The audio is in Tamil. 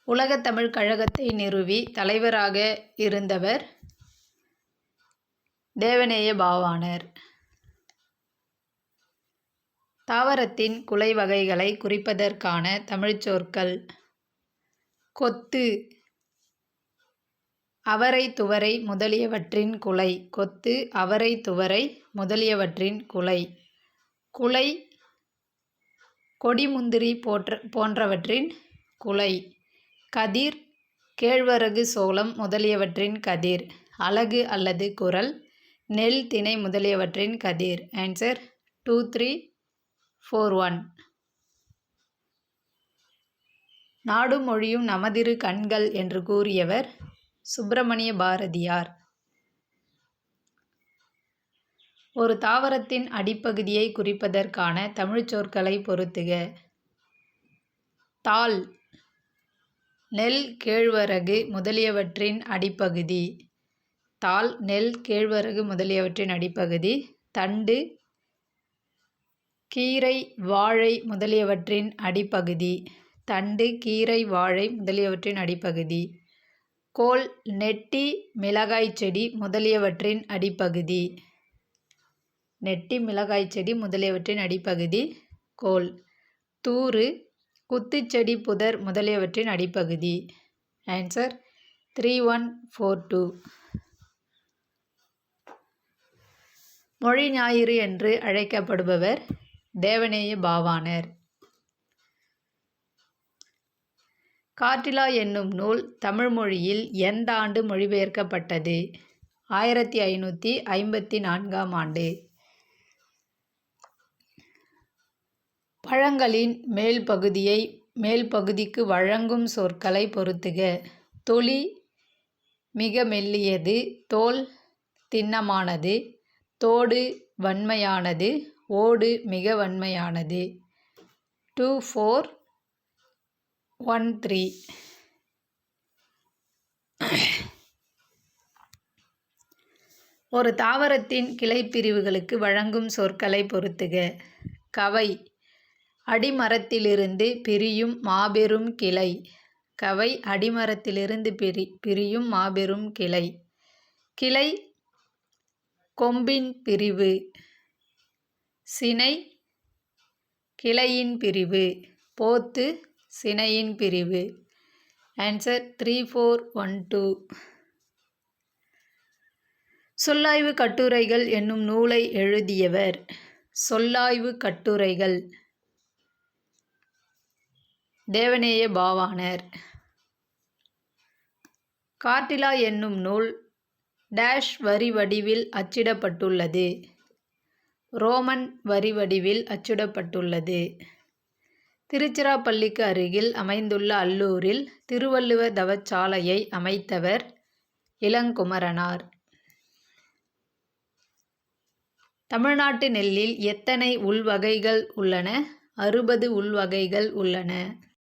உலகத் தமிழ்க் கழகத்தை நிறுவி தலைவராக இருந்தவர் தேவநேய பாவாணர். தாவரத்தின் குலை வகைகளை குறிப்பதற்கான தமிழ்ச் சொற்கள்: கொத்து, அவரை, துவரை முதலியவற்றின் குலை. கொத்து, அவரை, துவரை முதலியவற்றின் குலை. குலை, கொடி, முந்திரி போன்றவற்றின் குலை. கதிர், கேழ்வரகு, சோளம் முதலியவற்றின் கதிர். அலகு அல்லது குரல், நெல், திணை முதலியவற்றின் கதிர். ஆன்சர் 2, 3, 4, 1. நாடும் மொழியும் நமதிரு கண்கள் என்று கூறியவர் சுப்பிரமணிய பாரதியார். ஒரு தாவரத்தின் அடிப்பகுதியை குறிப்பதற்கான தமிழ்ச் சொற்களை பொறுத்துக. தாள், நெல், கேழ்வரகு முதலியவற்றின் அடிப்பகுதி. தாள், நெல், கேழ்வரகு முதலியவற்றின் அடிப்பகுதி. தண்டு, கீரை, வாழை முதலியவற்றின் அடிப்பகுதி. தண்டு, கீரை, வாழை முதலியவற்றின் அடிப்பகுதி. கோல், நெட்டி, மிளகாய் செடி முதலியவற்றின் அடிப்பகுதி. நெட்டி, மிளகாய் செடி முதலியவற்றின் அடிப்பகுதி கோல். தூறு, குத்துச்செடி, புதர் முதலியவற்றின் அடிப்பகுதி. ஆன்சர் 3, 1, 4, 2. மொழி ஞாயிறு என்று அழைக்கப்படுபவர் தேவநேய பாவாணர். காற்றிலா என்னும் நூல் தமிழ் மொழியில் எந்த ஆண்டு மொழிபெயர்க்கப்பட்டது? 1554ஆம் ஆண்டு. பழங்களின் மேல் பகுதிக்கு வழங்கும் சொற்களை பொறுத்துக. தொலி, மிக மெல்லியது. தோல், திண்ணமானது. தோடு, வன்மையானது. ஓடு, மிக வன்மையானது. 2, 4, 1, 3. ஒரு தாவரத்தின் கிளைப்பிரிவுகளுக்கு வழங்கும் சொற்களை பொறுத்துக. கவை, அடிமரத்திலிருந்து பிரியும் மாபெரும் கிளை. கவை, அடிமரத்திலிருந்து பிரியும் மாபெரும் கிளை. கிளை, கொம்பின் பிரிவு. சினை, கிளையின் பிரிவு. போத்து, சினையின் பிரிவு. ஆன்சர் 3, 4, 1, 2. சொல்லாய்வு கட்டுரைகள் என்னும் நூலை எழுதியவர்? சொல்லாய்வு கட்டுரைகள் தேவநேய பாவாணர். காற்றிலா என்னும் நூல் டேஷ் வரி வடிவில் அச்சிடப்பட்டுள்ளது. ரோமன் வரி வடிவில் அச்சிடப்பட்டுள்ளது. திருச்சிராப்பள்ளிக்கு அருகில் அமைந்துள்ள அல்லூரில் திருவள்ளுவர் தவச்சாலையை அமைத்தவர் இளங்குமரனார். தமிழ்நாட்டு நெல்லில் எத்தனை உள்வகைகள் உள்ளன? 60 உள்வகைகள் உள்ளன.